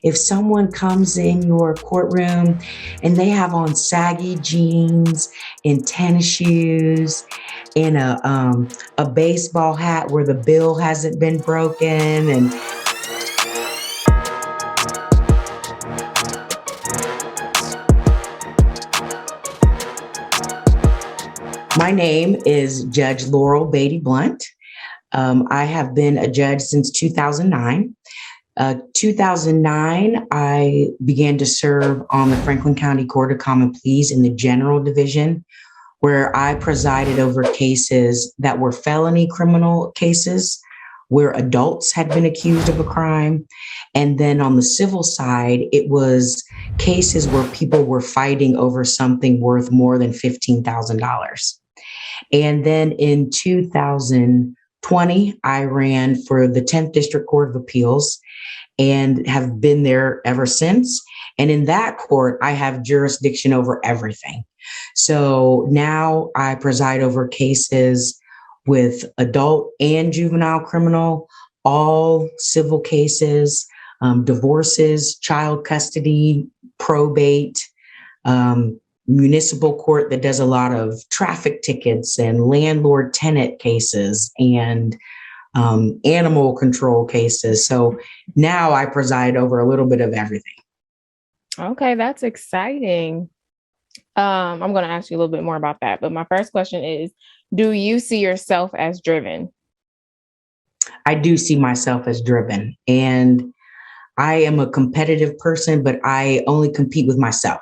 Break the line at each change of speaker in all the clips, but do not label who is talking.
If someone comes in your courtroom and they have on saggy jeans and tennis shoes and a baseball hat where the bill hasn't been broken, and my name is Judge Laurel Beatty Blunt. I have been a judge since 2009. 2009, I began to serve on the Franklin County Court of Common Pleas in the General Division, where I presided over cases that were felony criminal cases where adults had been accused of a crime. And then on the civil side, it was cases where people were fighting over something worth more than $15,000. And then in 2020, I ran for the 10th District Court of Appeals and have been there ever since. And in that court, I have jurisdiction over everything. So now I preside over cases with adult and juvenile criminal, all civil cases, divorces, child custody, probate, municipal court that does a lot of traffic tickets and landlord tenant cases and animal control cases. So now I preside over a little bit of everything.
Okay, that's exciting. I'm going to ask you a little bit more about that. But my first question is, do you see yourself as driven?
I do see myself as driven, and I am a competitive person, but I only compete with myself.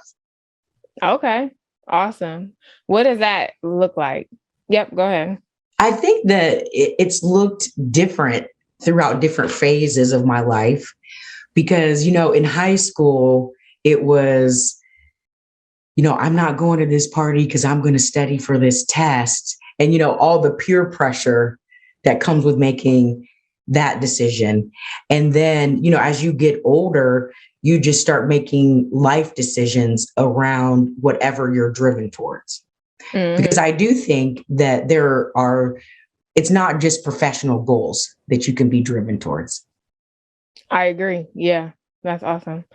Okay, awesome. What does that look like? Yep, go ahead.
I think that it's looked different throughout different phases of my life because, in high school, it was, I'm not going to this party because I'm going to study for this test. And, all the peer pressure that comes with making that decision. And then, as you get older, you just start making life decisions around whatever you're driven towards. Mm-hmm. Because I do think that it's not just professional goals that you can be driven towards.
I agree. Yeah, that's awesome.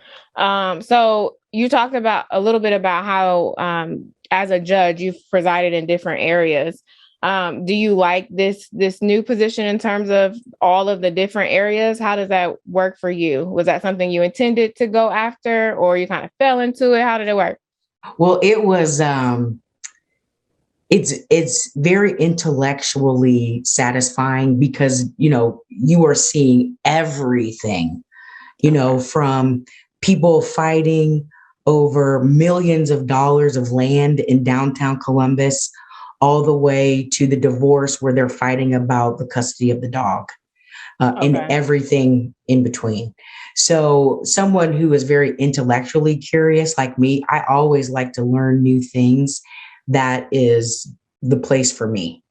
So you talked about a little bit about how, as a judge, you've presided in different areas. Do you like this new position in terms of all of the different areas? How does that work for you? Was that something you intended to go after, or you kind of fell into it? How did it work?
Well, it was, it's very intellectually satisfying because, you are seeing everything, from people fighting over millions of dollars of land in downtown Columbus, all the way to the divorce where they're fighting about the custody of the dog, and everything in between. So someone who is very intellectually curious like me, I always like to learn new things. That is the place for me.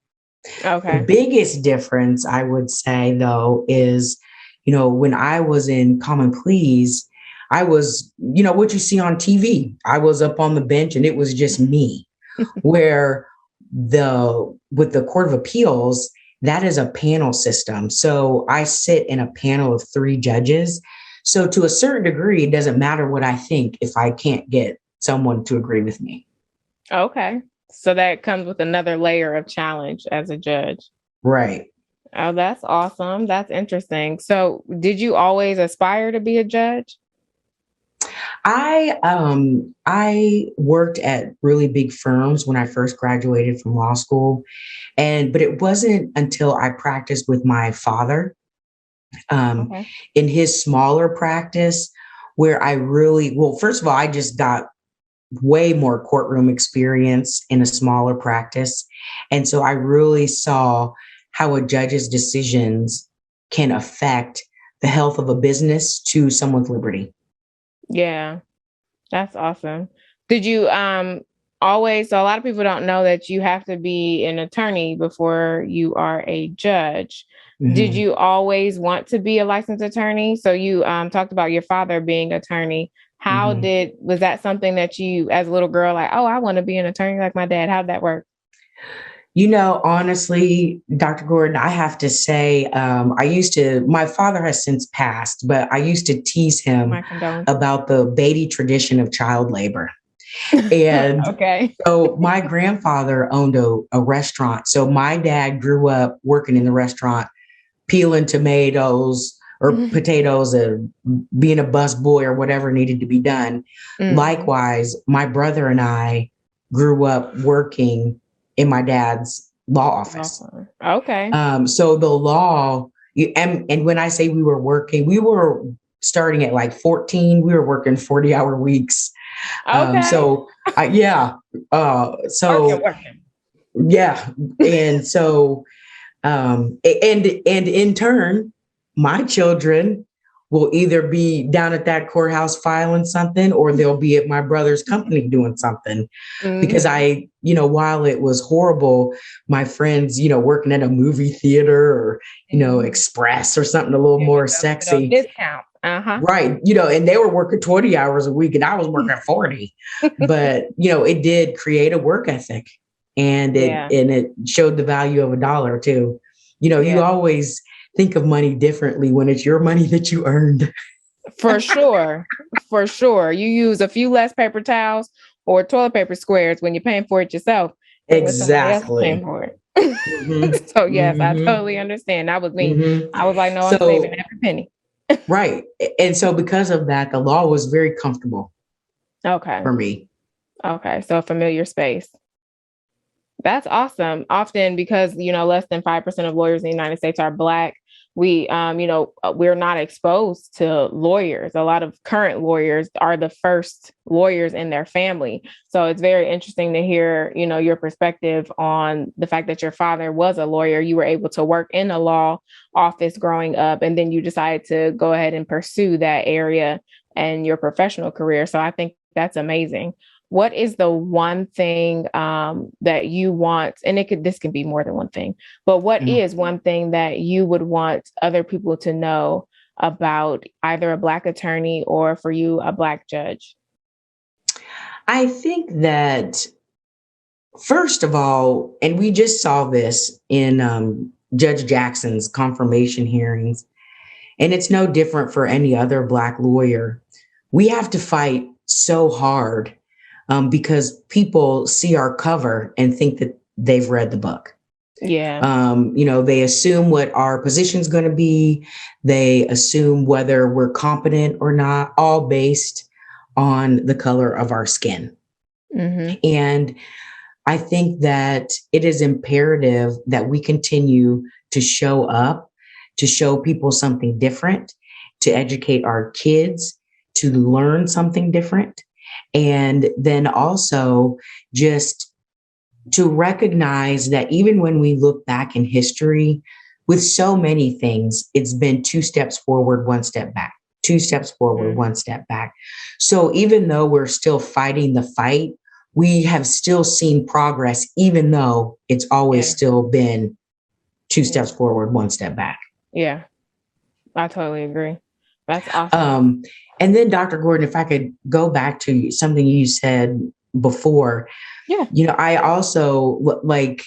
Okay. The biggest difference, I would say, though, is, when I was in Common Pleas, I was, what you see on TV. I was up on the bench and it was just me. Where with the Court of Appeals, that is a panel system. So I sit in a panel of 3 judges. So to a certain degree, it doesn't matter what I think if I can't get someone to agree with me.
Okay. So that comes with another layer of challenge as a judge.
Right.
Oh, that's awesome. That's interesting. So did you always aspire to be a judge?
I worked at really big firms when I first graduated from law school, but it wasn't until I practiced with my father in his smaller practice where first of all, I just got way more courtroom experience in a smaller practice. And so I really saw how a judge's decisions can affect the health of a business to someone's liberty.
Yeah, that's awesome. Did you always, so a lot of people don't know that you have to be an attorney before you are a judge. Mm-hmm. Did you always want to be a licensed attorney? So you talked about your father being an attorney. How was that something that you, as a little girl, like, oh, I want to be an attorney like my dad? How'd that work?
Honestly, Dr. Gordon, I have to say, my father has since passed, but I used to tease him
My condolences.
about the Beatty tradition of child labor. And
Okay.
so my grandfather owned a restaurant. So my dad grew up working in the restaurant, peeling tomatoes or potatoes, or being a bus boy or whatever needed to be done.
Mhm.
Likewise, my brother and I grew up working in my dad's law office.
Awesome. Okay.
So the law, and when I say we were working, we were starting at like 14, we were working 40-hour weeks.
Okay.
So yeah. So
Working.
yeah. And so, and in turn, my children will either be down at that courthouse filing something, or they'll be at my brother's company doing something. Because
Mhm.
while it was horrible, my friends, working at a movie theater, or,
Mhm.
Express or something a little
You
more
get those good old
sexy.
discounts. Uh-huh.
Right. And they were working 20 hours a week and I was working 40. But, it did create a work ethic, and it
Yeah.
and it showed the value of a dollar too. You
Yeah.
always think of money differently when it's your money that you earned.
For sure. For sure. You use a few less paper towels or toilet paper squares when you're paying for it yourself than when somebody else is paying
Exactly.
for it.
Hmm.
So yes, I
Hmm.
totally understand. That was me.
Hmm.
I was like, no, I'm saving
So,
every penny.
right. And so because of that, the law was very comfortable
Okay.
for me.
Okay. So a familiar space. That's awesome. Often because, less than 5% of lawyers in the United States are Black, we're not exposed to lawyers. A lot of current lawyers are the first lawyers in their family. So it's very interesting to hear, your perspective on the fact that your father was a lawyer. You were able to work in a law office growing up, and then you decided to go ahead and pursue that area and your professional career. So I think that's amazing. What is the one thing that you want, and this can be more than one thing, but what
Mm.
is one thing that you would want other people to know about either a Black attorney or, for you, a Black judge?
I think that, first of all, and we just saw this in Judge Jackson's confirmation hearings, and it's no different for any other Black lawyer. We have to fight so hard, because people see our cover and think that they've read the book.
Yeah.
They assume what our position is going to be. They assume whether we're competent or not, all based on the color of our skin.
Mm-hmm.
And I think that it is imperative that we continue to show up, to show people something different, to educate our kids, to learn something different. And then also just to recognize that even when we look back in history, with so many things, it's been two steps forward, one step back, two steps forward, one step back. So even though we're still fighting the fight, we have still seen progress, even though it's always
Yeah.
still been two
Yeah.
steps forward, one step back.
Yeah. I totally agree. That's awesome.
Um, and then, Dr. Gordon, if I could go back to something you said before,
Yeah.
I also like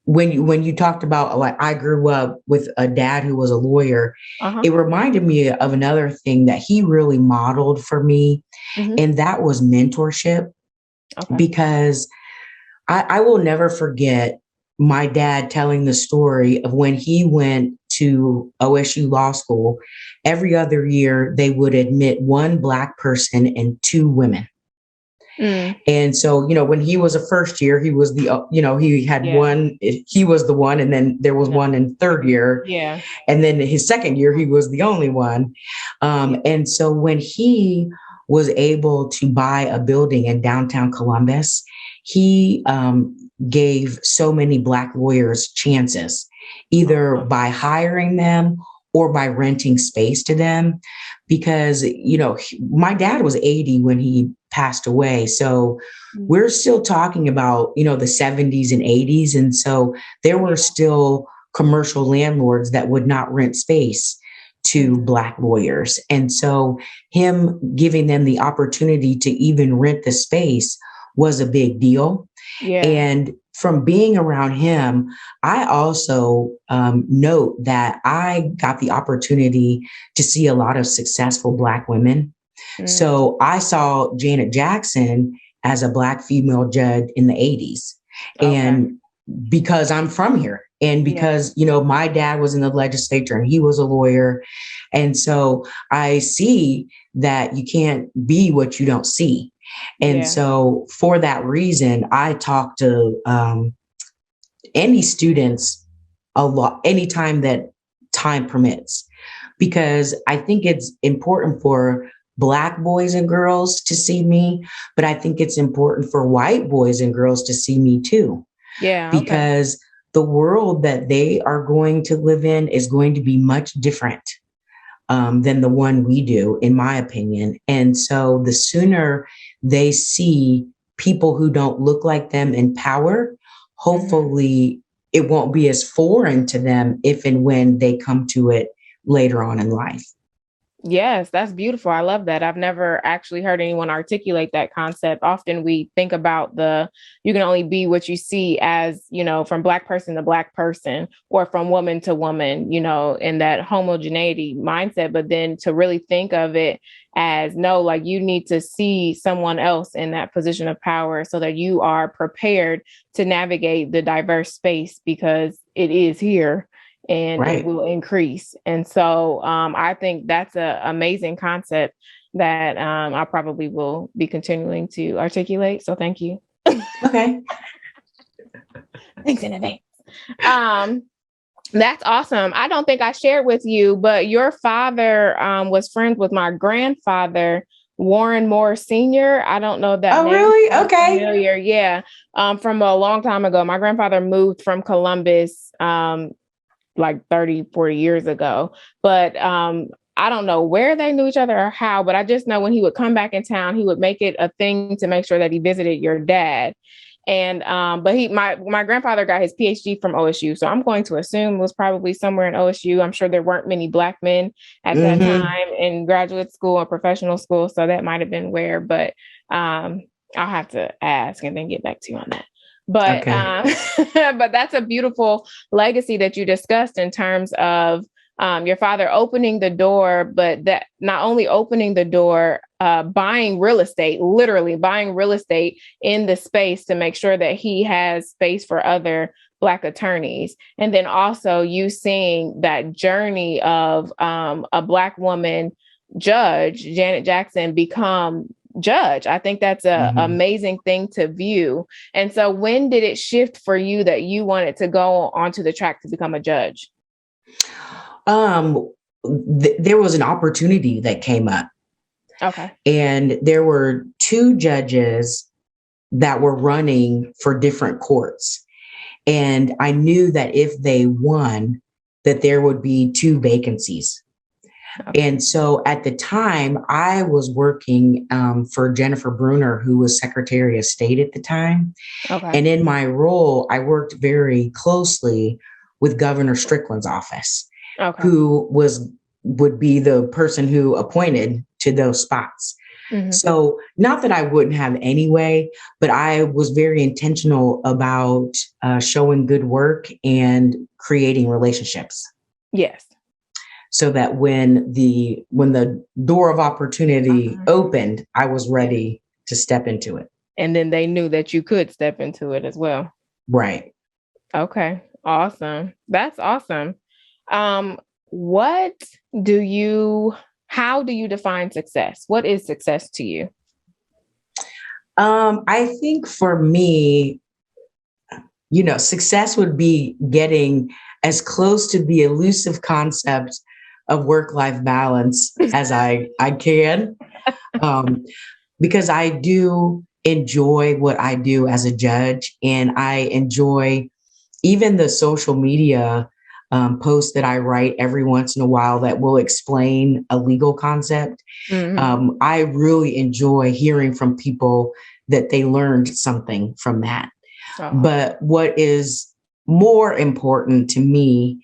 when you talked about, like, I grew up with a dad who was a lawyer.
Uh-huh.
It reminded me of another thing that he really modeled for me,
Mm-hmm.
and that was mentorship.
Okay.
Because I will never forget my dad telling the story of when he went to OSU Law School. Every other year, they would admit one Black person and two women.
Mm.
And so, when he was a first year, he was he had
Yeah.
one, he was the one, and then there was
No.
one in third year.
Yeah.
And then his second year, he was the only one. And so when he was able to buy a building in downtown Columbus, he gave so many Black lawyers chances, either by hiring them or by renting space to them. Because, my dad was 80 when he passed away. So we're still talking about, the 70s and 80s. And so there were still commercial landlords that would not rent space to Black lawyers. And so him giving them the opportunity to even rent the space was a big deal.
Yeah.
And from being around him, I also note that I got the opportunity to see a lot of successful Black women. So I saw Janet Jackson as a Black female judge in the 80s.
Okay.
And because I'm from here and because, you know, my dad was in the legislature and he was a lawyer. And so I see that you can't be what you don't see. And so for that reason, I talk to any students a lot, anytime that time permits, because I think it's important for Black boys and girls to see me, but I think it's important for white boys and girls to see me too.
Yeah.
Because the world that they are going to live in is going to be much different than the one we do, in my opinion. And so the sooner they see people who don't look like them in power, hopefully it won't be as foreign to them if and when they come to it later on in life.
Yes, that's beautiful. I love that. I've never actually heard anyone articulate that concept. Often we think about you can only be what you see as, you know, from Black person to Black person or from woman to woman, you know, in that homogeneity mindset. But then to really think of it as no, like you need to see someone else in that position of power so that you are prepared to navigate the diverse space because it is here. And it will increase. And so I think that's an amazing concept that I probably will be continuing to articulate. So thank you.
Okay.
Thanks in advance. That's awesome. I don't think I shared with you, but your father was friends with my grandfather, Warren Moore Sr. I don't know that.
Oh,
name.
really? Okay.
Familiar. Yeah. From a long time ago. My grandfather moved from Columbus like 30, 40 years ago. But I don't know where they knew each other or how, but I just know when he would come back in town, he would make it a thing to make sure that he visited your dad. And but my grandfather got his PhD from OSU. So I'm going to assume it was probably somewhere in OSU. I'm sure there weren't many Black men at that time in graduate school or professional school. So that might have been where, but I'll have to ask and then get back to you on that. But but that's a beautiful legacy that you discussed in terms of your father opening the door, but that not only opening the door, buying real estate, literally buying real estate in the space to make sure that he has space for other Black attorneys. And then also you seeing that journey of a Black woman judge, Janet Jackson, become judge. I think that's an amazing thing to view. And so when did it shift for you that you wanted to go onto the track to become a judge?
There was an opportunity that came up.
Okay.
And there were two judges that were running for different courts. And I knew that if they won, that there would be two vacancies. Okay. And so at the time, I was working for Jennifer Brunner, who was Secretary of State at the time. Okay. And in my role, I worked very closely with Governor Strickland's office, who would be the person who appointed to those spots. So not that I wouldn't have anyway, but I was very intentional about showing good work and creating relationships.
Yes.
So that when the door of opportunity opened, I was ready to step into it.
And then they knew that you could step into it as well.
Right.
Okay. Awesome. That's awesome. How do you define success? What is success to you?
I think for me, success would be getting as close to the elusive concept of work-life balance as I can, because I do enjoy what I do as a judge, and I enjoy even the social media posts that I write every once in a while that will explain a legal concept. I really enjoy hearing from people that they learned something from that. But what is more important to me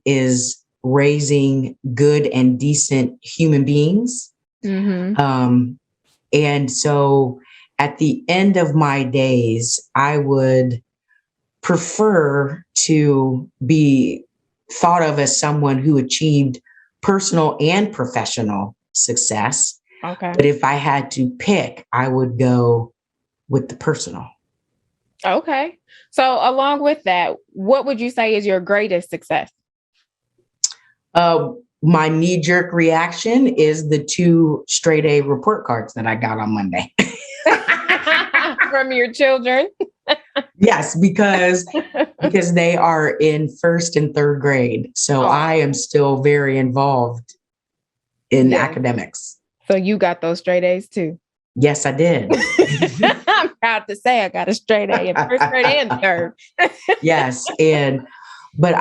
is raising good and decent human beings. And so at the end of my days, I would prefer to be thought of as someone who achieved personal and professional success.
Okay.
But if I had to pick, I would go with the personal.
Okay. So along with that, what would you say is your greatest success?
My knee-jerk reaction is the 2 straight A report cards that I got on Monday.
From your children?
Yes, because they are in 1st and 3rd grade. So I am still very involved in academics.
So you got those straight A's too?
Yes, I did.
I'm proud to say I got a straight A in 1st grade and 3rd.
Yes. But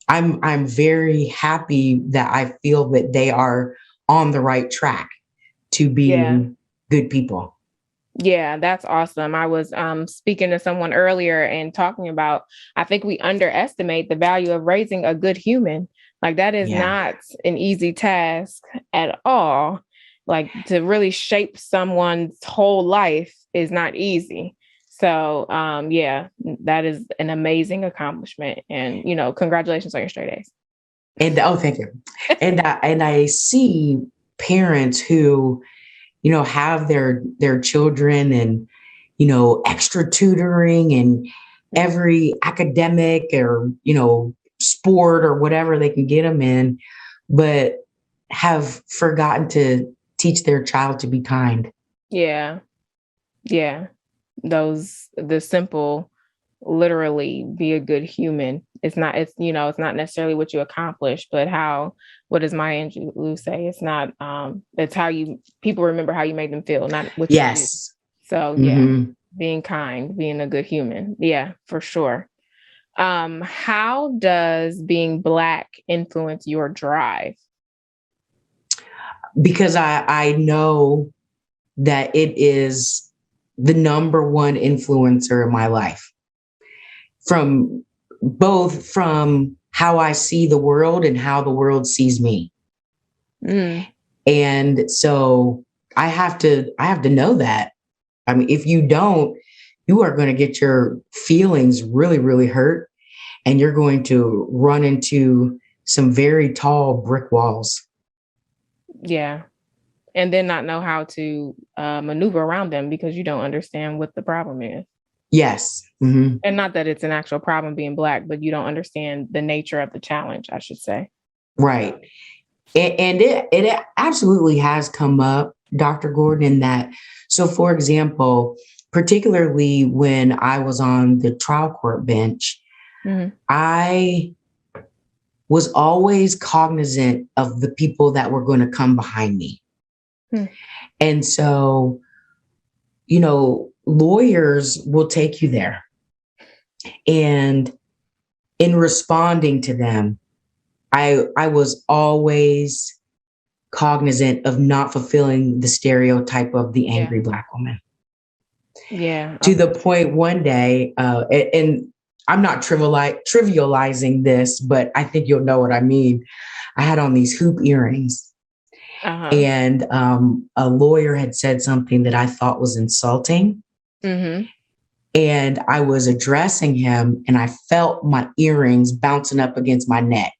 I'm very happy that I feel that they are on the right track to being good people.
Yeah, that's awesome. I was speaking to someone earlier and talking about, I think we underestimate the value of raising a good human. Like that is not an easy task at all. Like to really shape someone's whole life is not easy. So that is an amazing accomplishment. And, congratulations on your straight A's.
And thank you. And I see parents who, have their children and, extra tutoring and every academic or, sport or whatever they can get them in, but have forgotten to teach their child to be kind.
Yeah. Yeah. The simple, literally be a good human. It's not necessarily what you accomplish, but what does Maya Angelou say? It's not, it's how people remember how you made them feel, not what you do. So being kind, being a good human. Yeah, for sure. How does being Black influence your drive?
Because I know that it is the number one influencer in my life, from how I see the world and how the world sees me. And so I have to know that. I mean, if you don't, you are going to get your feelings really, really hurt, and you're going to run into some very tall brick walls.
Yeah. And then not know how to maneuver around them because you don't understand what the problem is.
Yes.
Mm-hmm. And not that it's an actual problem being Black, but you don't understand the nature of the challenge, I should say.
Right. And it absolutely has come up, Dr. Gordon, in that. So, for example, particularly when I was on the trial court bench, I was always cognizant of the people that were going to come behind me. And so, lawyers will take you there. And in responding to them, I was always cognizant of not fulfilling the stereotype of the angry Black woman.
Yeah.
To the point one day, and I'm not trivializing this, but I think you'll know what I mean. I had on these hoop earrings. And a lawyer had said something that I thought was insulting. And I was addressing him, and I felt my earrings bouncing up against my neck.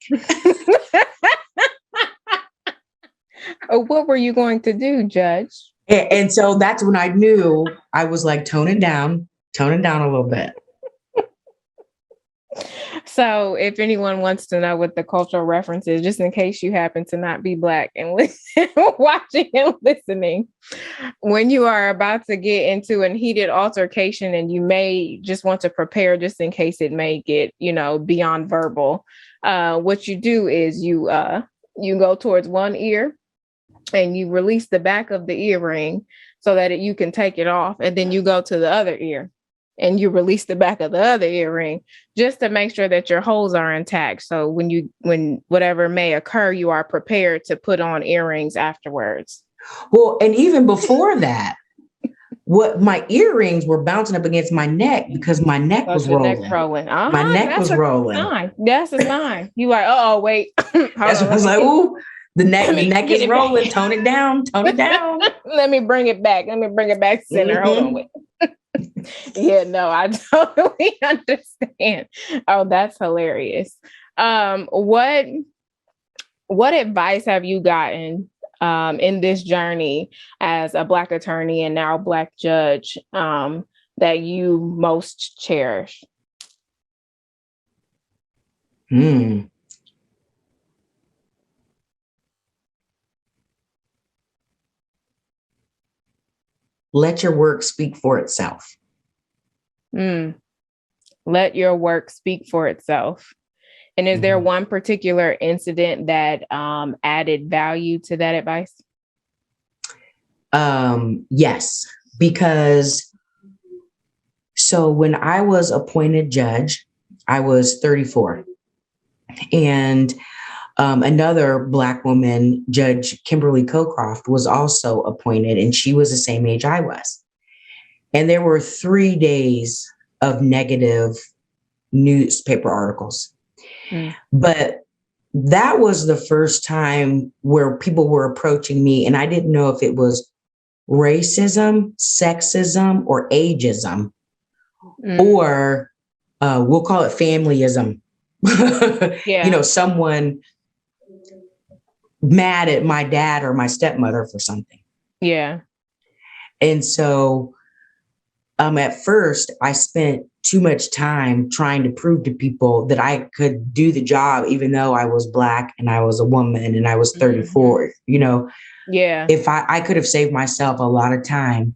What were you going to do, Judge?
And so that's when I knew I was like, tone it down a little bit.
So if anyone wants to know what the cultural reference is, just in case you happen to not be Black and watching and listening, when you are about to get into a heated altercation and you may just want to prepare just in case it may get, beyond verbal, what you do is you go towards one ear and you release the back of the earring so that you can take it off. And then you go to the other ear and you release the back of the other earring just to make sure that your holes are intact. So when whatever may occur, you are prepared to put on earrings afterwards.
Well, and even before that, my earrings were bouncing up against my neck because my neck was rolling. My neck was rolling.
That's a sign. You like, wait.
I was like, ooh, the neck is rolling. Tone it down.
Let me bring it back. Center. Hold on. Wait. Yeah, no, I totally understand. Oh, that's hilarious. What advice have you gotten in this journey as a Black attorney and now Black judge that you most cherish?
Hmm. Let your work speak for itself.
Mm. Let your work speak for itself. And is there one particular incident that added value to that advice?
Yes, because so when I was appointed judge, I was 34. And another Black woman, Judge Kimberly Cocroft, was also appointed, and she was the same age I was. And there were 3 days of negative newspaper articles.
Mm.
But that was the first time where people were approaching me, and I didn't know if it was racism, sexism, or ageism, or we'll call it familyism.
Yeah.
Someone mad at my dad or my stepmother for something.
Yeah.
And so at first, I spent too much time trying to prove to people that I could do the job, even though I was Black and I was a woman and I was 34.
Yeah.
If I could have saved myself a lot of time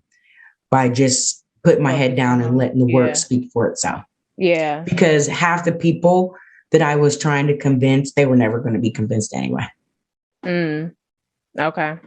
by just putting my head down and letting the work speak for itself.
Yeah.
Because half the people that I was trying to convince, they were never going to be convinced anyway.
Okay.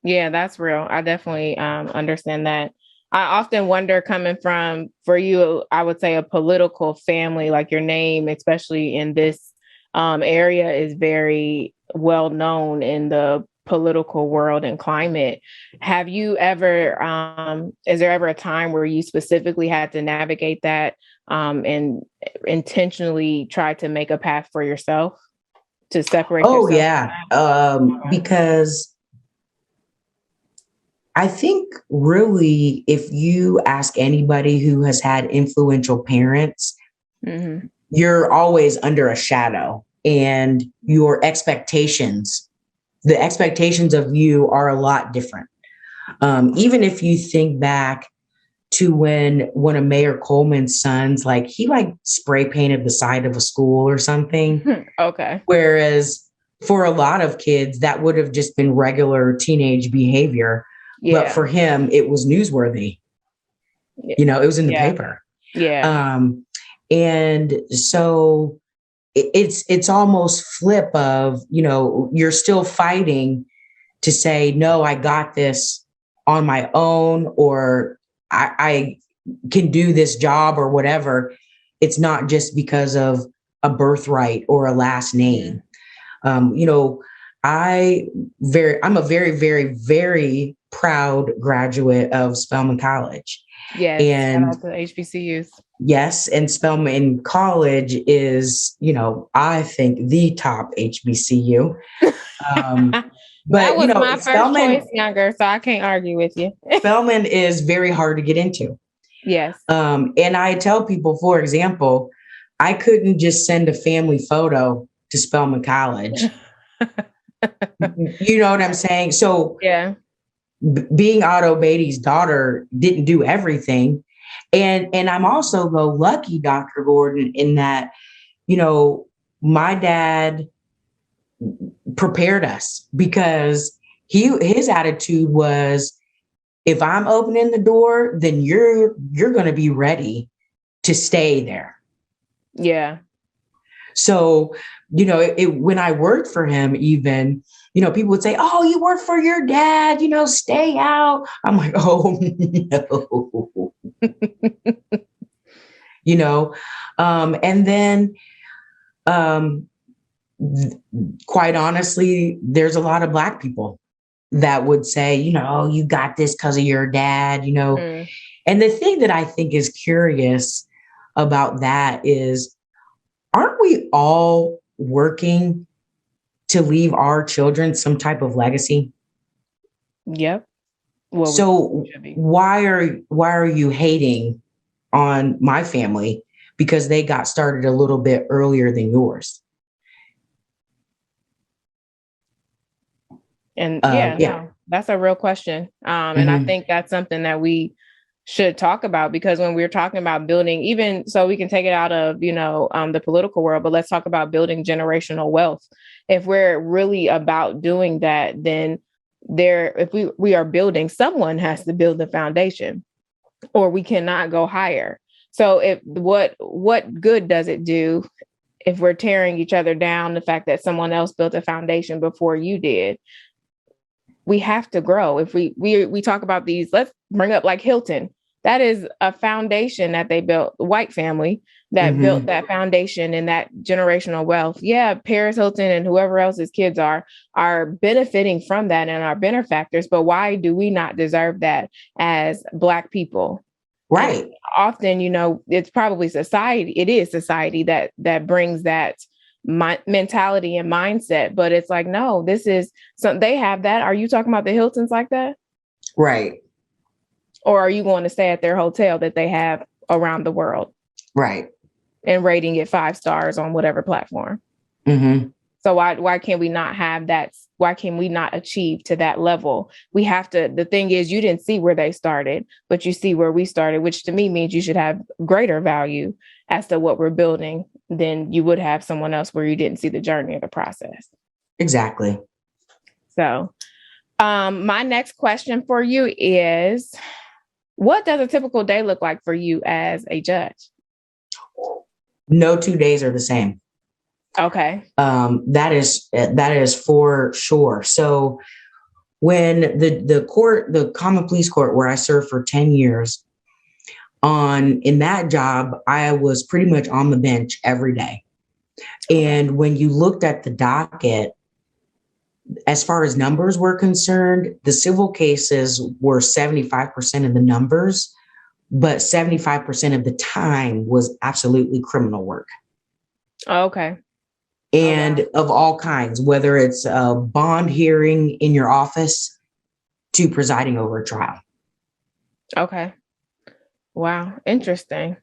Yeah, that's real. I definitely understand that. I often wonder, coming from, for you, I would say a political family, like your name, especially in this area, is very well known in the political world and climate. Have you ever, is there ever a time where you specifically had to navigate that and intentionally try to make a path for yourself to separate yourself?
Oh, yeah. Because I think really, if you ask anybody who has had influential parents, you're always under a shadow, and your expectations, the expectations of you are a lot different. Even if you think back to when one of Mayor Coleman's sons, he spray painted the side of a school or something.
Okay.
Whereas for a lot of kids, that would have just been regular teenage behavior.
Yeah.
But for him, it was newsworthy. It was in the paper.
Yeah.
And so it's almost flip of, you're still fighting to say, no, I got this on my own, or I can do this job or whatever. It's not just because of a birthright or a last name. I'm a very, very, very proud graduate of Spelman College.
Yes,
and
shout out to HBCUs.
Yes, and Spelman College is, I think the top HBCU. But
that was my first
Spelman,
choice younger, so I can't argue with you.
Spelman is very hard to get into.
Yes.
And I tell people, for example, I couldn't just send a family photo to Spelman College. You know what I'm saying? So
yeah,
being Otto Beatty's daughter didn't do everything. And I'm also, though, lucky, Dr. Gordon, in that, my dad prepared us, because his attitude was, if I'm opening the door, then you're going to be ready to stay there.
Yeah.
So, when I worked for him, even, people would say, oh, you work for your dad, stay out. I'm like, oh, no. And then, quite honestly, there's a lot of Black people that would say, you got this because of your dad, And the thing that I think is curious about that is, aren't we all working to leave our children some type of legacy?
Yep. Well,
so why are you hating on my family because they got started a little bit earlier than yours.
And no, that's a real question. And I think that's something that we should talk about, because when we're talking about building, even so we can take it out of, the political world, but let's talk about building generational wealth. If we're really about doing that, then if we are building, someone has to build the foundation, or we cannot go higher. So what good does it do if we're tearing each other down, the fact that someone else built a foundation before you did? We have to grow. If we talk about these, let's bring up like Hilton. That is a foundation that they built, the white family that built that foundation and that generational wealth. Yeah, Paris Hilton and whoever else his kids are benefiting from that and are benefactors. But why do we not deserve that as Black people?
Right.
And often, it's probably society. It is society that brings that mentality and mindset. But it's like, no, this is so they have that. Are you talking about the Hiltons like that?
Right.
Or are you going to stay at their hotel that they have around the world?
Right.
And rating it 5 stars on whatever platform. So why can't we not have that? Why can we not achieve to that level? We have to. The thing is, you didn't see where they started, but you see where we started, which to me means you should have greater value as to what we're building than you would have someone else where you didn't see the journey or the process.
Exactly.
So my next question for you is, what does a typical day look like for you as a judge?
No 2 days are the same.
Okay.
That is for sure. So when the common police court where I served for 10 years, in that job, I was pretty much on the bench every day. And when you looked at the docket, as far as numbers were concerned, the civil cases were 75% of the numbers, but 75% of the time was absolutely criminal work.
Okay.
And of all kinds, whether it's a bond hearing in your office to presiding over a trial.
Okay. Wow. Interesting.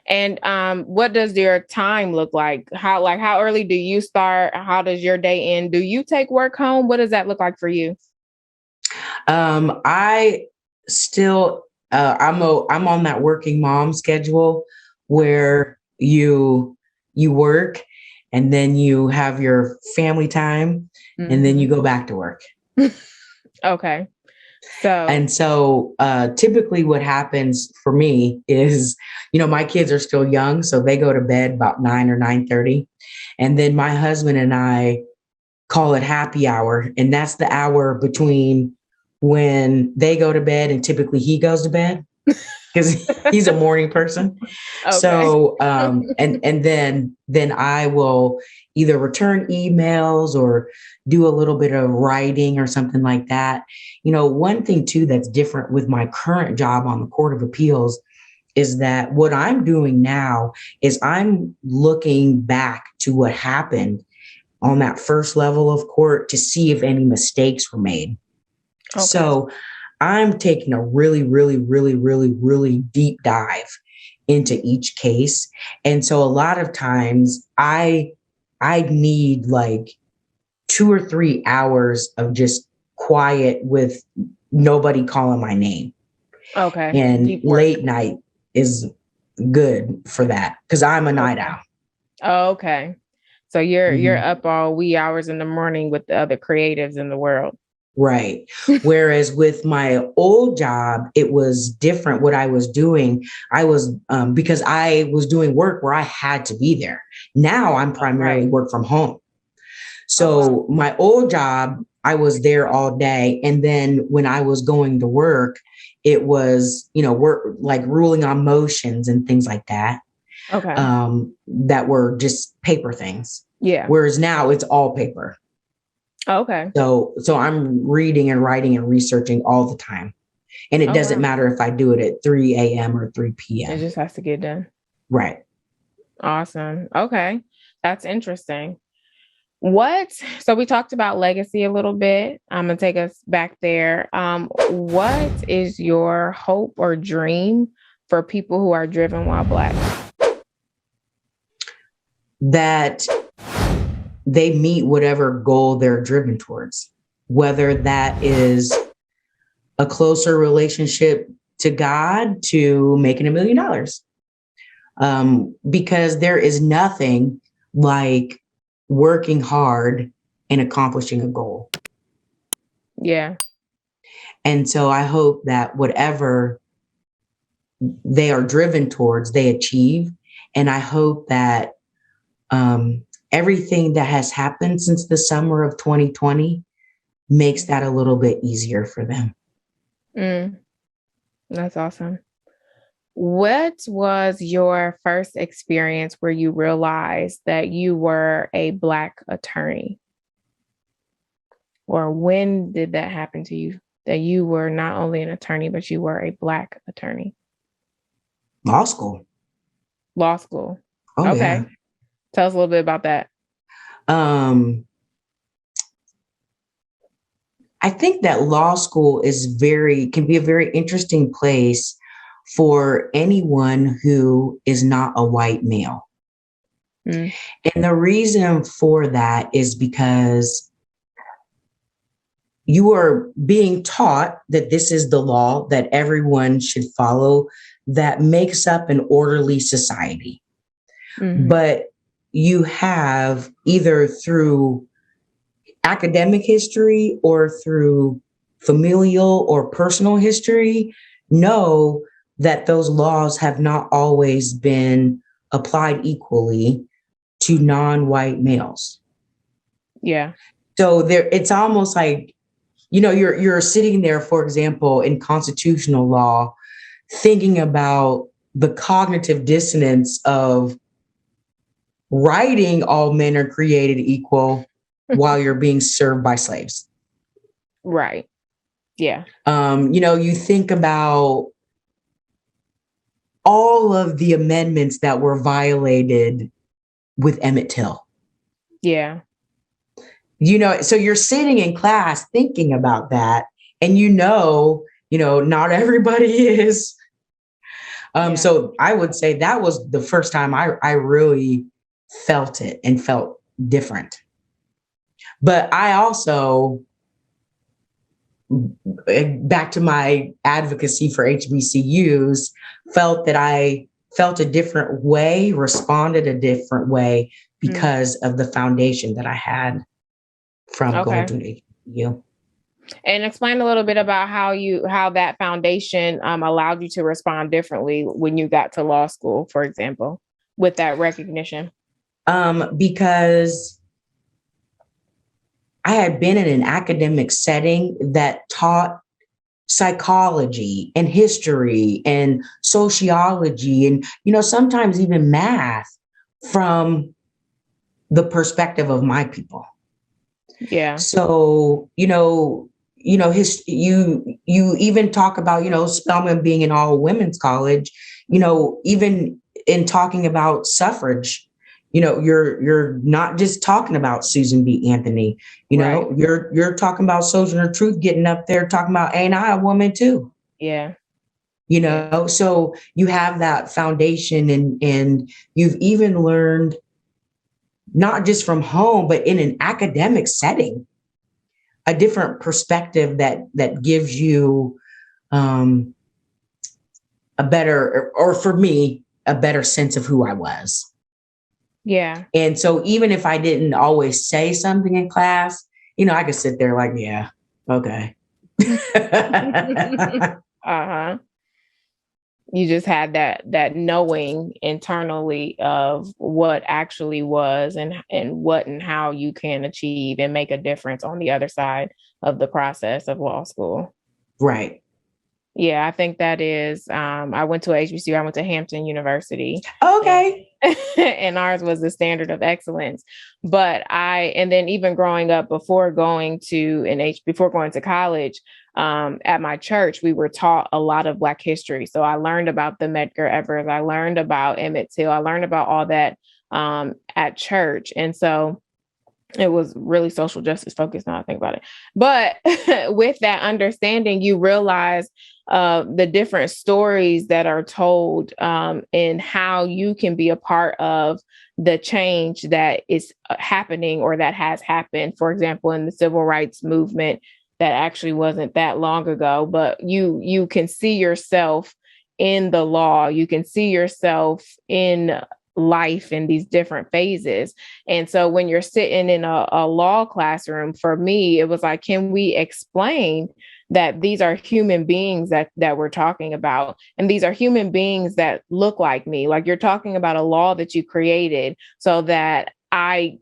And what does your time look like? How early do you start? How does your day end? Do you take work home? What does that look like for you?
I still I'm on that working mom schedule where you work and then you have your family time and then you go back to work.
Okay.
So typically what happens for me is, my kids are still young, so they go to bed about 9 or 9:30. And then my husband and I call it happy hour. And that's the hour between when they go to bed and typically he goes to bed because he's a morning person. Okay. So, and then I will either return emails or do a little bit of writing or something like that. One thing too, that's different with my current job on the Court of Appeals is that what I'm doing now is I'm looking back to what happened on that first level of court to see if any mistakes were made. Okay. So I'm taking a really, really, really, really, really deep dive into each case. And so a lot of times I need like 2 or 3 hours of just quiet with nobody calling my name. Okay. And late night is good for that because I'm a night owl.
Oh, okay. So you're up all wee hours in the morning with the other creatives in the world.
Right. Whereas with my old job, it was different. What I was doing, I was because I was doing work where I had to be there. Now I'm primarily work from home. So my old job, I was there all day. And then when I was going to work, it was, work like ruling on motions and things like that. Okay. That were just paper things. Yeah. Whereas now it's all paper. Okay. So I'm reading and writing and researching all the time. And it doesn't matter if I do it at 3 a.m. or 3 p.m.
It just has to get done.
Right.
Awesome. Okay. That's interesting. So we talked about legacy a little bit. I'm going to take us back there. What is your hope or dream for people who are driven while Black?
That they meet whatever goal they're driven towards, whether that is a closer relationship to God, to making $1 million. Because there is nothing like working hard and accomplishing a goal.
Yeah.
And so I hope that whatever they are driven towards, they achieve. And I hope that everything that has happened since the summer of 2020 makes that a little bit easier for them.
That's awesome. What was your first experience where you realized that you were a Black attorney? Or when did that happen to you, that you were not only an attorney, but you were a Black attorney?
Law school.
Law school.
Oh,
okay.
yeah.
Tell us a little bit about that.
I think that law school can be a very interesting place for anyone who is not a white male. And the reason for that is because you are being taught that this is the law that everyone should follow that makes up an orderly society. But you have, either through academic history or through familial or personal history, know that those laws have not always been applied equally to non-white males.
Yeah.
So it's almost like, you're sitting there, for example, in constitutional law, thinking about the cognitive dissonance of writing all men are created equal while you're being served by slaves.
Right. Yeah.
You think about all of the amendments that were violated with Emmett Till.
Yeah.
So you're sitting in class thinking about that, and not everybody is. So I would say that was the first time I really felt it and felt different. But I also, back to my advocacy for HBCUs, felt that I felt a different way, responded a different way because of the foundation that I had from going to an HBCU.
And explain a little bit about how that foundation allowed you to respond differently when you got to law school, for example, with that recognition.
Because I had been in an academic setting that taught psychology and history and sociology and, sometimes even math from the perspective of my people.
Yeah.
So, you even talk about, Spelman being an all women's college, even in talking about suffrage, you're not just talking about Susan B. Anthony,
Right.
you're talking about Sojourner Truth getting up there talking about, ain't I a woman too?
Yeah.
So you have that foundation and you've even learned not just from home, but in an academic setting, a different perspective that gives you a better, or for me, a better sense of who I was.
Yeah.
And so even if I didn't always say something in class, I could sit there like, yeah, okay.
You just had that knowing internally of what actually was and what and how you can achieve and make a difference on the other side of the process of law school.
Right.
Yeah, I think that is, I went to HBCU, I went to Hampton University.
Okay.
And ours was the standard of excellence. But and then even growing up before going to college, at my church, we were taught a lot of Black history. So I learned about the Medgar Evers, I learned about Emmett Till, I learned about all that at church. And so it was really social justice focused now I think about it. But with that understanding, you realize the different stories that are told, and how you can be a part of the change that is happening or that has happened. For example, in the civil rights movement, that actually wasn't that long ago, but you can see yourself in the law. You can see yourself in life in these different phases. And so when you're sitting in a law classroom, for me, it was like, can we explain that these are human beings that we're talking about, and these are human beings that look like me? Like, you're talking about a law that you created so that I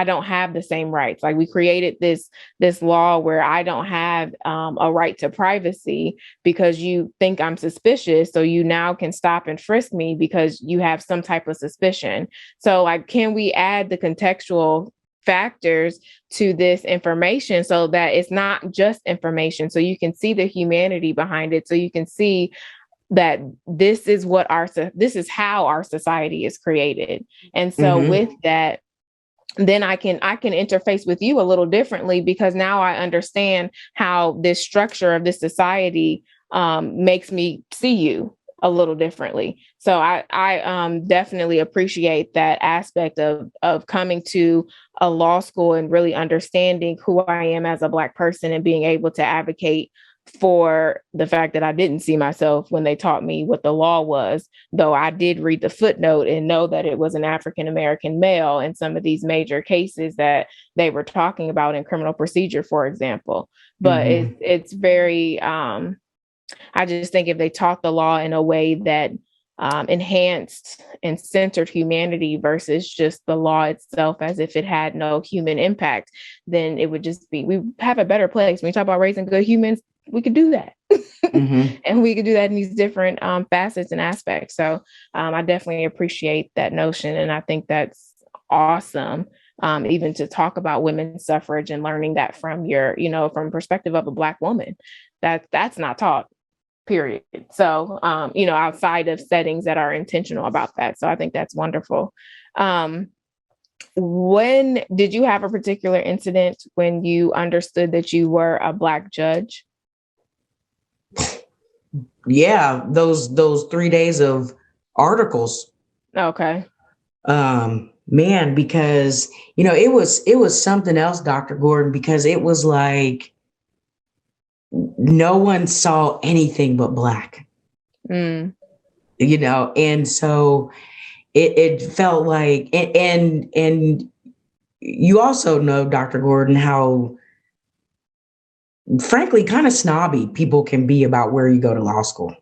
don't have the same rights. Like, we created this law where I don't have a right to privacy because you think I'm suspicious. So you now can stop and frisk me because you have some type of suspicion. So, like, can we add the contextual factors to this information so that it's not just information, so you can see the humanity behind it, so you can see that this is how our society is created. And so with that, then I can interface with you a little differently, because now I understand how this structure of this society makes me see you a little differently. So I definitely appreciate that aspect of coming to a law school and really understanding who I am as a Black person, and being able to advocate for the fact that I didn't see myself when they taught me what the law was, though I did read the footnote and know that it was an African-American male in some of these major cases that they were talking about in criminal procedure, for example. But it's very, I just think if they taught the law in a way that enhanced and centered humanity versus just the law itself as if it had no human impact, then it would just be, we have a better place. When you talk about raising good humans, we could do that. And we could do that in these different facets and aspects. So I definitely appreciate that notion. And I think that's awesome. Even to talk about women's suffrage and learning that from from perspective of a Black woman, that's not taught, period. So, outside of settings that are intentional about that. So I think that's wonderful. When did you have a particular incident when you understood that you were a Black judge?
Yeah, those 3 days of articles.
Okay.
Man, because it was something else, Dr. Gordon, because it was like no one saw anything but Black. And so it felt like, and you also know, Dr. Gordon, how frankly kind of snobby people can be about where you go to law school.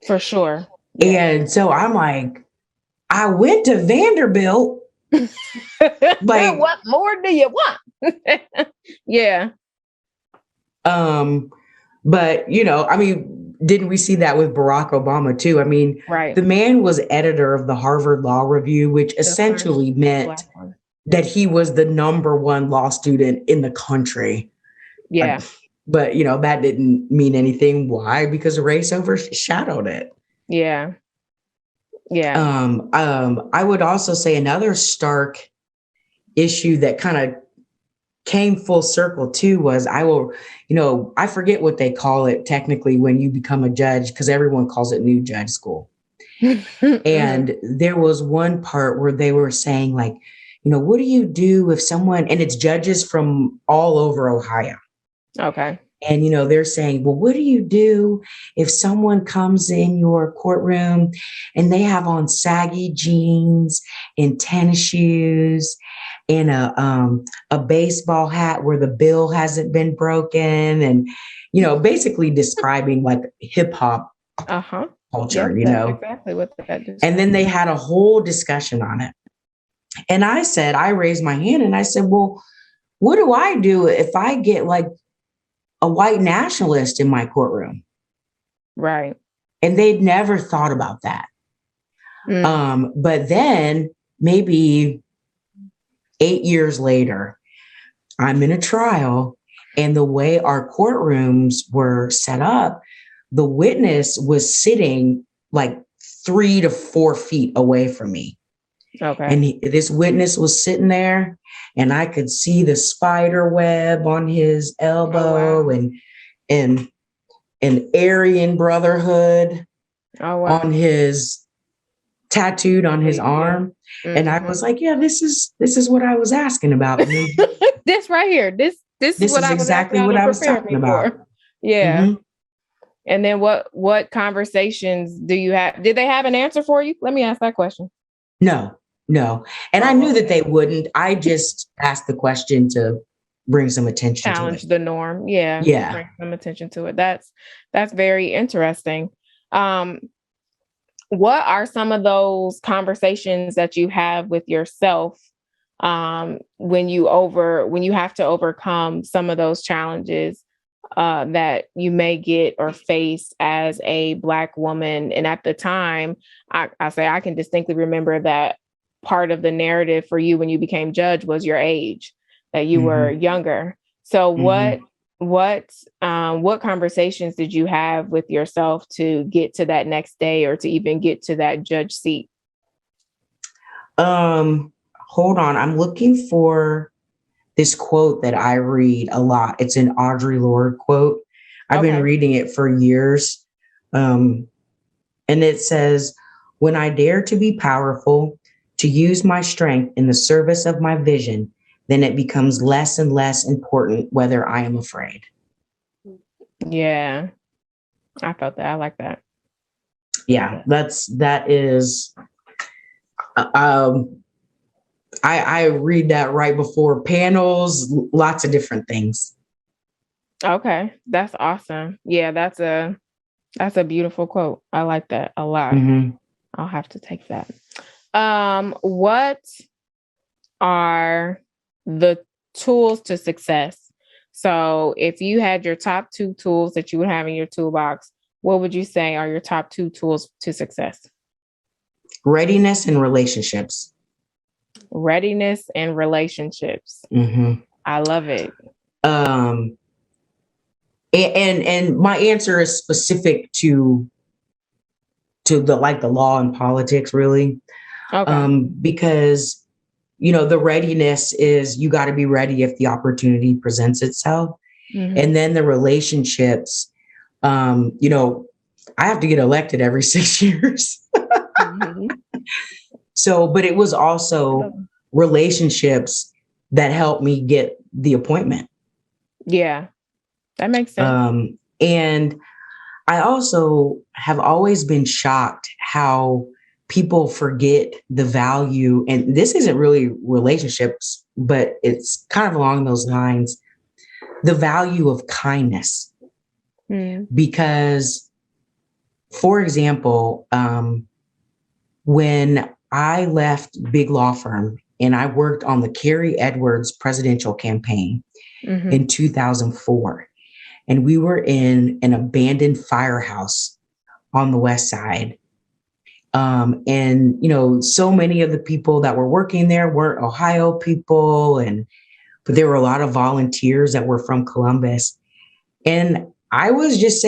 For sure.
Yeah. And so I'm like, I went to Vanderbilt. Like,
what more do you want? Yeah.
But I mean, didn't we see that with Barack Obama too? I mean,
right.
The man was editor of the Harvard Law Review, which essentially meant that he was the #1 law student in the country.
Yeah.
But that didn't mean anything. Why? Because race overshadowed it.
Yeah. Yeah.
I would also say another stark issue that kind of came full circle too was I forget what they call it technically when you become a judge, because everyone calls it new judge school. And there was one part where they were saying, like, what do you do if someone, and it's judges from all over Ohio.
Okay.
And, they're saying, well, what do you do if someone comes in your courtroom and they have on saggy jeans and tennis shoes and a baseball hat where the bill hasn't been broken, and, basically describing like hip hop culture,
That's exactly what that is.
And then they had a whole discussion on it. And I raised my hand and I said, well, what do I do if I get like a white nationalist in my courtroom?
Right.
And they'd never thought about that. But then maybe 8 years later, I'm in a trial, and the way our courtrooms were set up, the witness was sitting like 3 to 4 feet away from me.
Okay.
And this witness was sitting there, and I could see the spider web on his elbow. And an Aryan Brotherhood
Oh, wow.
on his tattooed on his
Yeah.
arm. And I was like, yeah, this is what I was asking about. And
This right here. This is
this
what
is
I was asking
exactly
y'all
what
to
I was
prepare
talking
me
about.
for. Yeah.
Mm-hmm.
And then what conversations do you have? Did they have an answer for you? Let me ask that question.
No. And I knew that they wouldn't. I just asked the question to bring some attention to
Challenge
it.
the norm. Yeah.
Yeah.
Bring some attention to it. That's very interesting. What are some of those conversations that you have with yourself when you have to overcome some of those challenges that you may get or face as a Black woman? And at the time, I say I can distinctly remember that part of the narrative for you when you became judge was your age, that you were younger. So what conversations did you have with yourself to get to that next day or to even get to that judge seat?
Hold on. I'm looking for this quote that I read a lot. It's an Audre Lorde quote. I've been reading it for years. And it says, when I dare to be powerful, to use my strength in the service of my vision, then it becomes less and less important whether I am afraid.
Yeah, I felt that. I like that.
Yeah, that is, I read that right before panels, lots of different things.
Okay, that's awesome. Yeah, that's a beautiful quote. I like that a lot. I'll have to take that. What are the tools to success? So if you had your top 2 tools that you would have in your toolbox, what would you say are your top 2 tools to success?
Readiness and relationships.
Readiness and relationships. I love it.
And my answer is specific to the law and politics, really. Because the readiness is you got to be ready if the opportunity presents itself. And then the relationships, I have to get elected every 6 years. So, but it was also relationships that helped me get the appointment.
Yeah, that makes sense.
And I also have always been shocked how people forget the value, and this isn't really relationships, but it's kind of along those lines, the value of kindness. Because, for example, when I left big law firm and I worked on the Carrie Edwards presidential campaign in 2004, and we were in an abandoned firehouse on the West Side. And so many of the people that were working there weren't Ohio people, but there were a lot of volunteers that were from Columbus. And I was just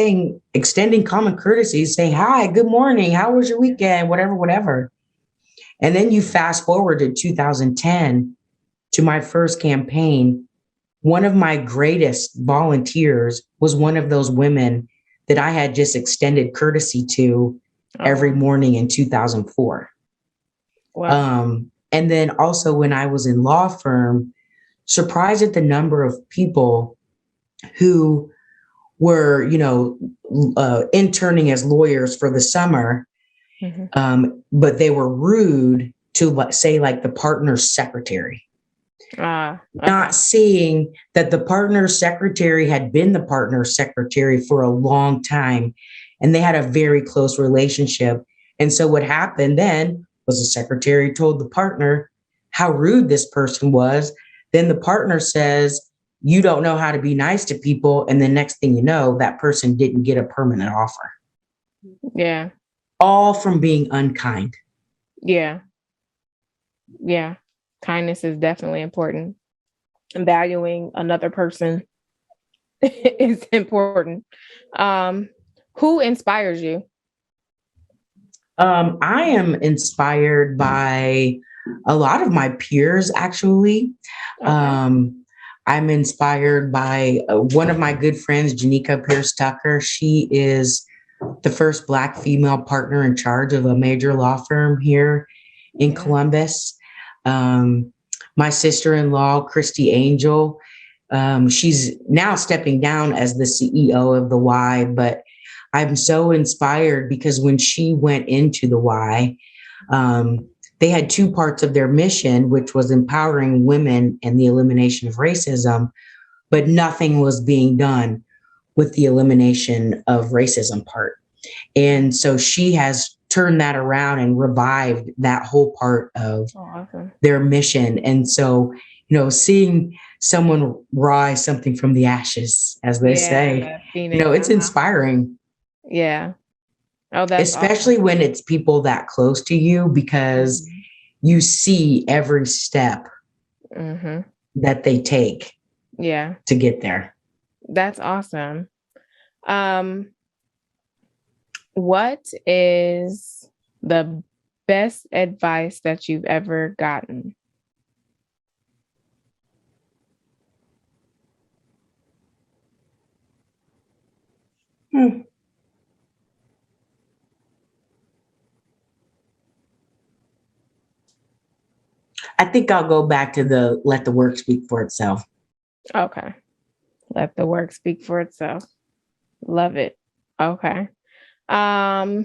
extending common courtesy, saying, hi, good morning. How was your weekend? Whatever. And then you fast forward to 2010 to my first campaign. One of my greatest volunteers was one of those women that I had just extended courtesy to every morning in 2004. Wow. And then also when I was in law firm, surprised at the number of people who were, interning as lawyers for the summer, but they were rude to, say, like the partner's secretary. Not seeing that the partner's secretary had been the partner's secretary for a long time, and they had a very close relationship. And so what happened then was the secretary told the partner how rude this person was. Then the partner says, you don't know how to be nice to people. And the next thing you know, that person didn't get a permanent offer.
Yeah.
All from being unkind.
Yeah. Yeah. Kindness is definitely important. And valuing another person is important. Who inspires you?
I am inspired by a lot of my peers, actually. I I'm inspired by one of my good friends, Janika Pierce Tucker. She is the first Black female partner in charge of a major law firm here in Columbus. My sister-in-law, Christy Angel, she's now stepping down as the CEO of the Y, but I'm so inspired because when she went into the Y, they had two parts of their mission, which was empowering women and the elimination of racism, but nothing was being done with the elimination of racism part. And so she has turned that around and revived that whole part of their mission. And so, seeing someone rise something from the ashes, as they say, it's inspiring.
Yeah. Oh, that's
especially awesome. When it's people that close to you, because you see every step that they take to get there.
That's awesome. What is the best advice that you've ever gotten?
I think I'll go back to let the work speak for itself.
Okay. Let the work speak for itself. Love it. Okay. For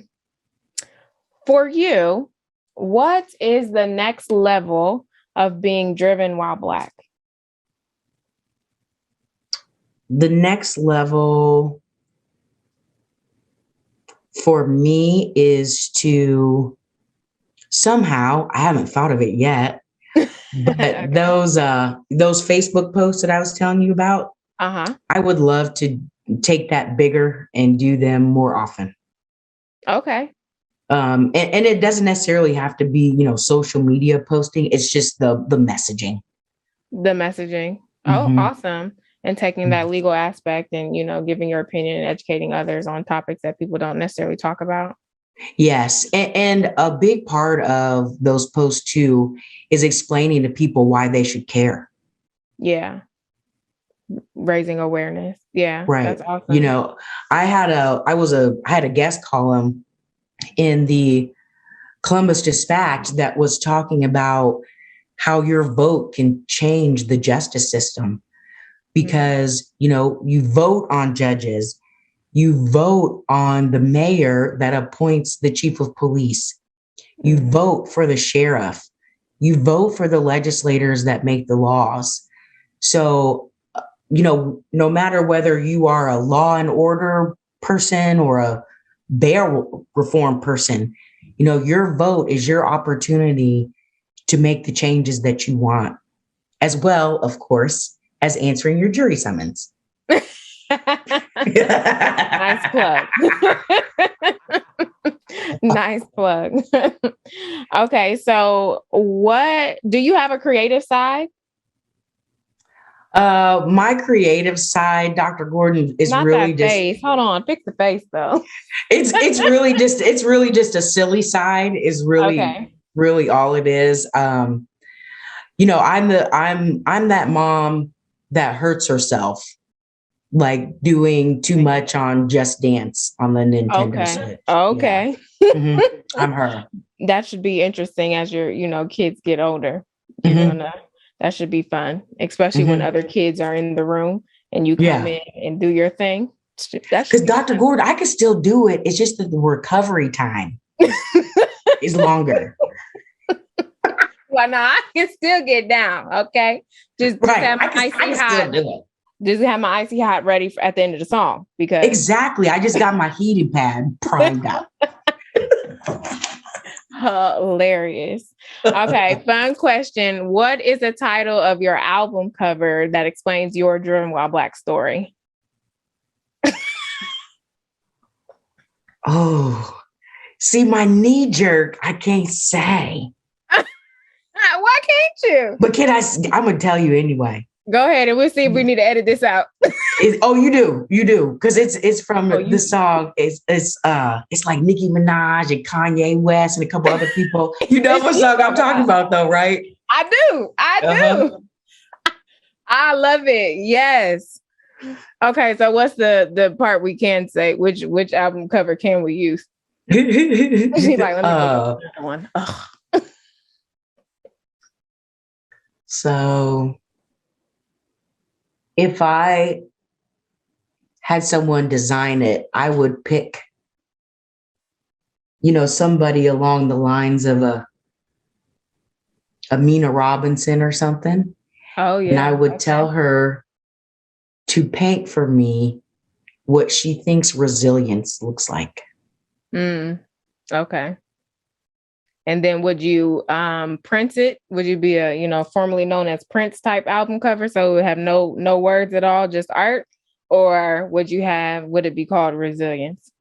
you, what is the next level of being driven while Black?
The next level for me is to somehow, I haven't thought of it yet, but okay. those Facebook posts that I was telling you about, I would love to take that bigger and do them more often.
Okay.
And it doesn't necessarily have to be, social media posting. It's just the messaging.
The messaging. Oh, awesome. And taking that legal aspect and, giving your opinion and educating others on topics that people don't necessarily talk about.
Yes. And a big part of those posts too is explaining to people why they should care.
Yeah. Raising awareness. Yeah.
Right.
That's awesome.
I had a guest column in the Columbus Dispatch that was talking about how your vote can change the justice system because, you vote on judges, you vote on the mayor that appoints the chief of police, you vote for the sheriff, you vote for the legislators that make the laws. So, no matter whether you are a law and order person or a bail reform person, your vote is your opportunity to make the changes that you want, as well, of course, as answering your jury summons.
Nice plug. Nice plug. Okay, so what do you have a creative side?
My creative side, Dr. Gordon, is
not
really
that
just
face. Hold on, fix the face though.
It's really just a silly side. Is really all it is. I'm that mom that hurts herself, like doing too much on Just Dance on the Nintendo Switch.
Okay.
Yeah. I'm her.
That should be interesting as your kids get older. That should be fun, especially when other kids are in the room and you come in and do your thing.
Because Dr. Gordon, I can still do it. It's just that the recovery time is longer.
Well, no, I can still get down. Okay, just have my icy hot. Just have my icy hot ready at the end of the song because
exactly. I just got my heating pad primed up.
Hilarious. Okay, fun question. What is the title of your album cover that explains your Driven While Black story?
Oh, see, my knee jerk, I can't say.
Why can't you?
But I'm going to tell you anyway.
Go ahead and we'll see if we need to edit this out.
You do. Because it's from the song. It's like Nicki Minaj and Kanye West and a couple other people. You know what song I'm talking about though, right?
I do. I love it. Yes. Okay, so what's the part we can say? Which album cover can we use? She's like, let me go get one. Ugh.
So if I had someone design it, I would pick, somebody along the lines of a Amina Robinson or something.
Oh yeah.
And I would tell her to paint for me what she thinks resilience looks like.
Okay. And then would you print it? Would you be a, formerly known as Prince type album cover? So it would have no words at all, just art? Or would it be called Resilience?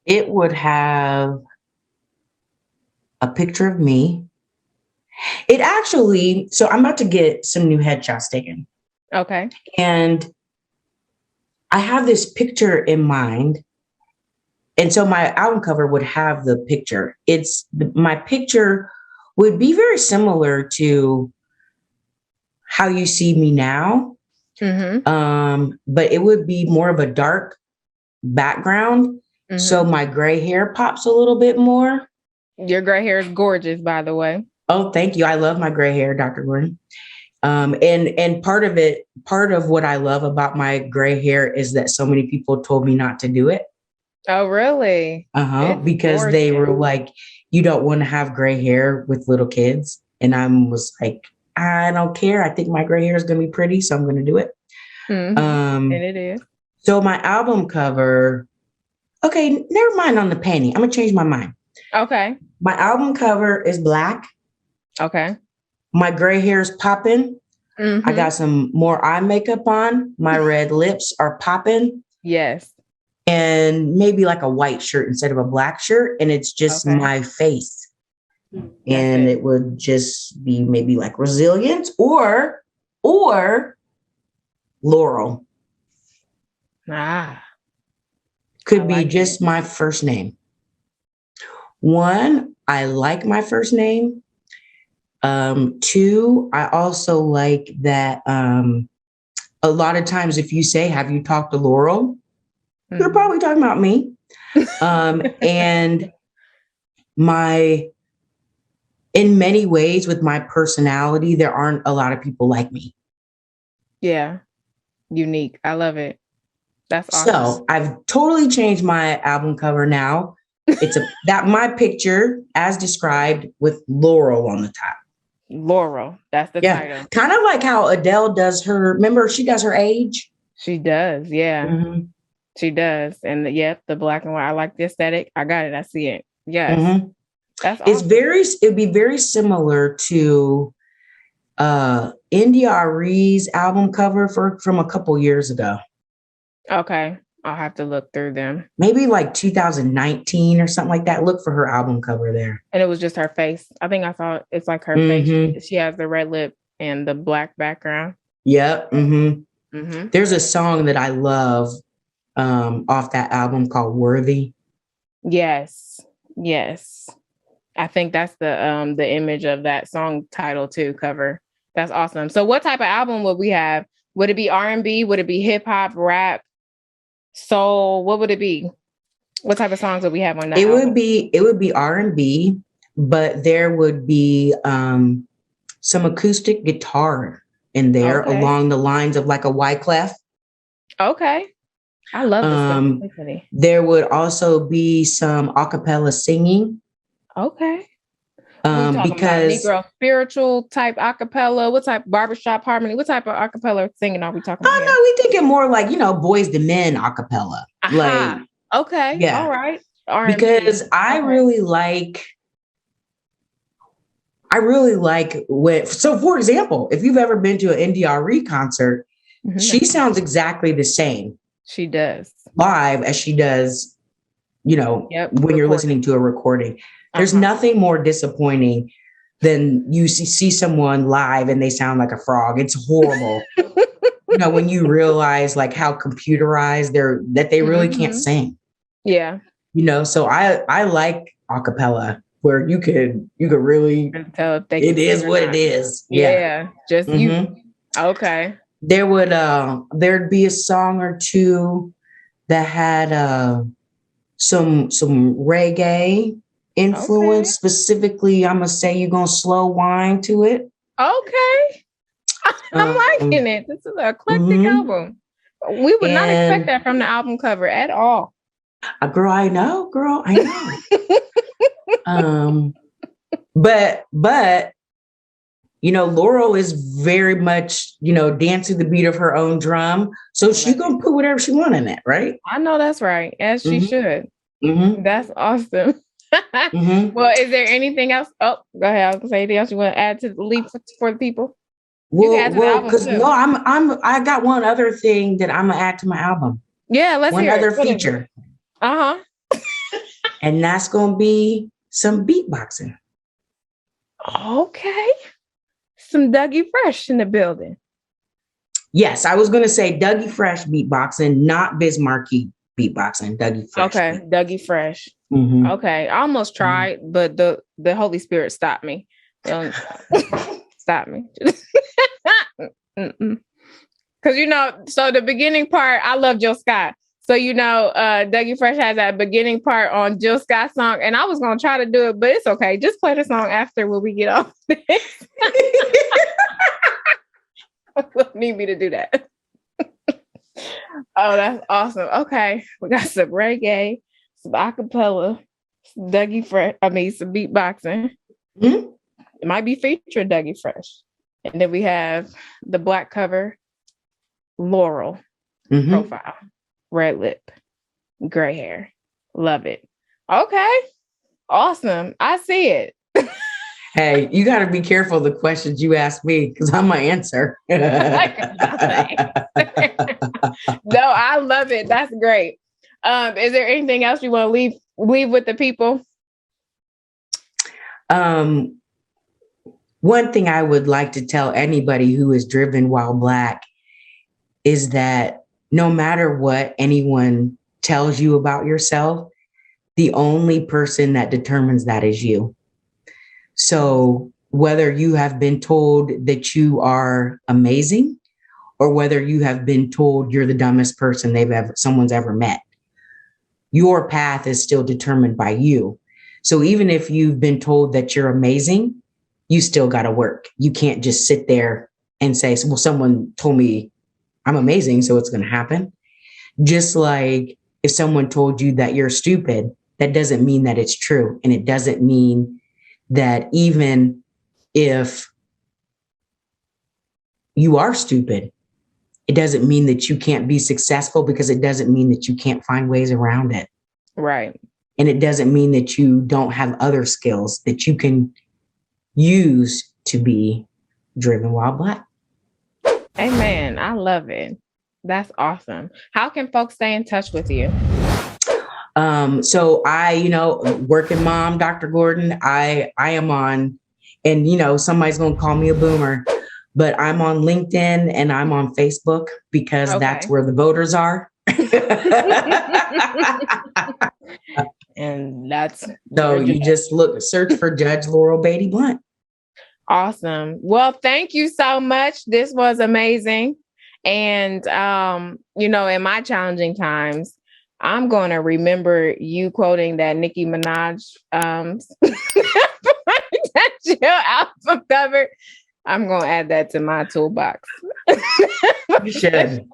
It would have a picture of me. So I'm about to get some new headshots taken.
Okay.
And I have this picture in mind. And so my album cover would have the picture. My picture would be very similar to how you see me now. But it would be more of a dark background. So my gray hair pops a little bit more.
Your gray hair is gorgeous, by the way.
Oh, thank you. I love my gray hair, Dr. Gordon. And part of what I love about my gray hair is that so many people told me not to do it.
Oh, really?
Because gorgeous. They were like, you don't want to have gray hair with little kids. And I was like, I don't care. I think my gray hair is going to be pretty, so I'm going to do it.
And it is.
So my album cover, okay, never mind on the painting. I'm going to change my mind.
Okay.
My album cover is black.
Okay.
My gray hair is popping. I got some more eye makeup on. My red lips are popping.
Yes.
And maybe like a white shirt instead of a black shirt. And it's just my face. And it would just be maybe like Resilience or Laurel. Could be just my first name. One, I like my first name. Two, I also like that a lot of times if you say, have you talked to Laurel? You're probably talking about me. And in many ways with my personality, there aren't a lot of people like me.
Yeah. Unique. I love it. That's awesome.
So I've totally changed my album cover now. It's my picture as described with Laurel on the top.
Laurel. That's the title.
Kind of like how Adele does remember she does her age?
She does. Yeah. She does. And the black and white. I like the aesthetic. I got it. I see it. Yes. That's awesome.
It'd be very similar to India Arie's album cover from a couple years ago.
Okay. I'll have to look through them.
Maybe like 2019 or something like that. Look for her album cover there.
And it was just her face. I think I saw it's like her face. She has the red lip and the black background.
Yep. There's a song that I love off that album called Worthy.
Yes. I think that's the image of that song title too, cover. That's awesome. So what type of album would we have? Would it be R&B? Would it be hip hop, rap, soul? What would it be? What type of songs would we have on that? It
would be R&B, but there would be some acoustic guitar in there along the lines of like a Wyclef.
Okay. I love this stuff.
There would also be some a cappella singing.
Okay.
Because
Negro spiritual type a cappella, what type barbershop harmony, what type of a cappella singing are we talking about?
Oh no, we thinking more like, Boys to Men a cappella. Like,
okay. Yeah. All right. R&B.
Because I really like so for example, if you've ever been to an NDRE concert, she sounds exactly the same.
She does.
Live as she does, when you're listening to a recording. There's nothing more disappointing than you see someone live and they sound like a frog. It's horrible. When you realize like how computerized that they really can't sing.
Yeah.
So I like a cappella where you could really tell if it is what it is.
Yeah. Just you Okay.
There'd be a song or two that had some reggae influence.
Okay.
Specifically, I'm gonna say you're gonna slow wine to it.
Okay. I'm liking it. This is an eclectic album. We would not expect that from the album cover at all.
Girl, I know. But Laurel is very much, dancing the beat of her own drum. So she gonna put whatever she want in it, right?
I know that's right. As she should.
Mm-hmm.
That's awesome. Well, is there anything else? Oh, go ahead. I was gonna say anything else you want to add to the leap for the people?
Well, because I got one other thing that I'm gonna add to my album.
Yeah, let's hear
one other feature. And that's gonna be some beatboxing.
Okay. Some Dougie Fresh in the building.
Yes, I was gonna say Dougie Fresh beatboxing, not Biz Markie beatboxing. Dougie Fresh.
Okay, Dougie Fresh.
Mm-hmm.
Okay, I almost tried, but the Holy Spirit stopped me. Stop me. Because so the beginning part, I love Jill Scott. So Dougie Fresh has that beginning part on Jill Scott's song, and I was gonna try to do it, but it's okay. Just play the song after when we get off this. Need me to do that. Oh, that's awesome. Okay, we got some reggae, some acapella, some Dougie Fresh. Some beatboxing.
Mm-hmm.
It might be featuring Dougie Fresh, and then we have the black cover, Laurel profile, red lip, gray hair. Love it. Okay, awesome. I see it.
Hey, you got to be careful of the questions you ask me because I'm my answer.
No, I love it. That's great. Is there anything else you want to leave with the people?
One thing I would like to tell anybody who is driven while Black is that no matter what anyone tells you about yourself, the only person that determines that is you. So whether you have been told that you are amazing or whether you have been told you're the dumbest person someone's ever met, your path is still determined by you. So even if you've been told that you're amazing, you still got to work. You can't just sit there and say, well, someone told me I'm amazing, so it's going to happen. Just like if someone told you that you're stupid, that doesn't mean that it's true. And it doesn't mean that even if you are stupid, it doesn't mean that you can't be successful, because it doesn't mean that you can't find ways around it.
Right.
And it doesn't mean that you don't have other skills that you can use to be driven while Black.
Amen. I love it. That's awesome. How can folks stay in touch with you?
So I, working mom, Dr. Gordon, I am on, and somebody's going to call me a boomer, but I'm on LinkedIn and I'm on Facebook because that's where the voters are.
And that's
so you just search for Judge Laurel Beatty Blunt.
Awesome. Well, thank you so much. This was amazing. And, in my challenging times, I'm going to remember you quoting that Nicki Minaj, that your album cover. I'm going to add that to my toolbox.
You should.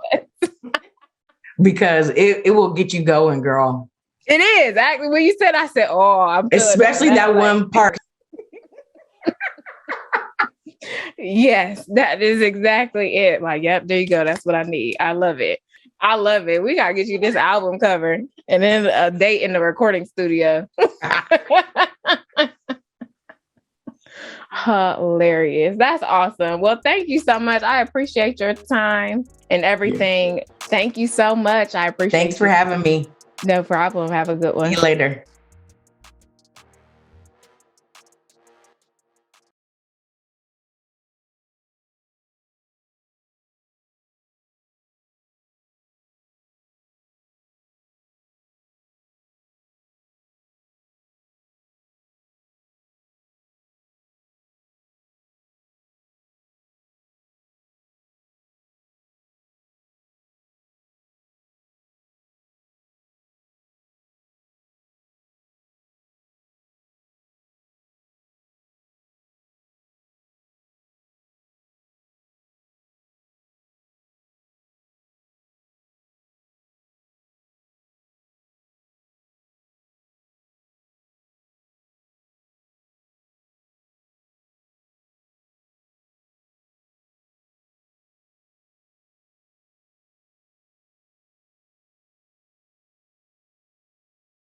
Because it will get you going, girl.
It is. Actually, when you said, I said, I'm
especially that one part.
Yes, that is exactly it. Like, yep, there you go. That's what I need. I love it. I love it. We got to get you this album cover and then a date in the recording studio. Hilarious. That's awesome. Well, thank you so much. I appreciate your time and everything. Thank you so much. I appreciate it.
Thanks for having me.
No problem. Have a good one.
See you later.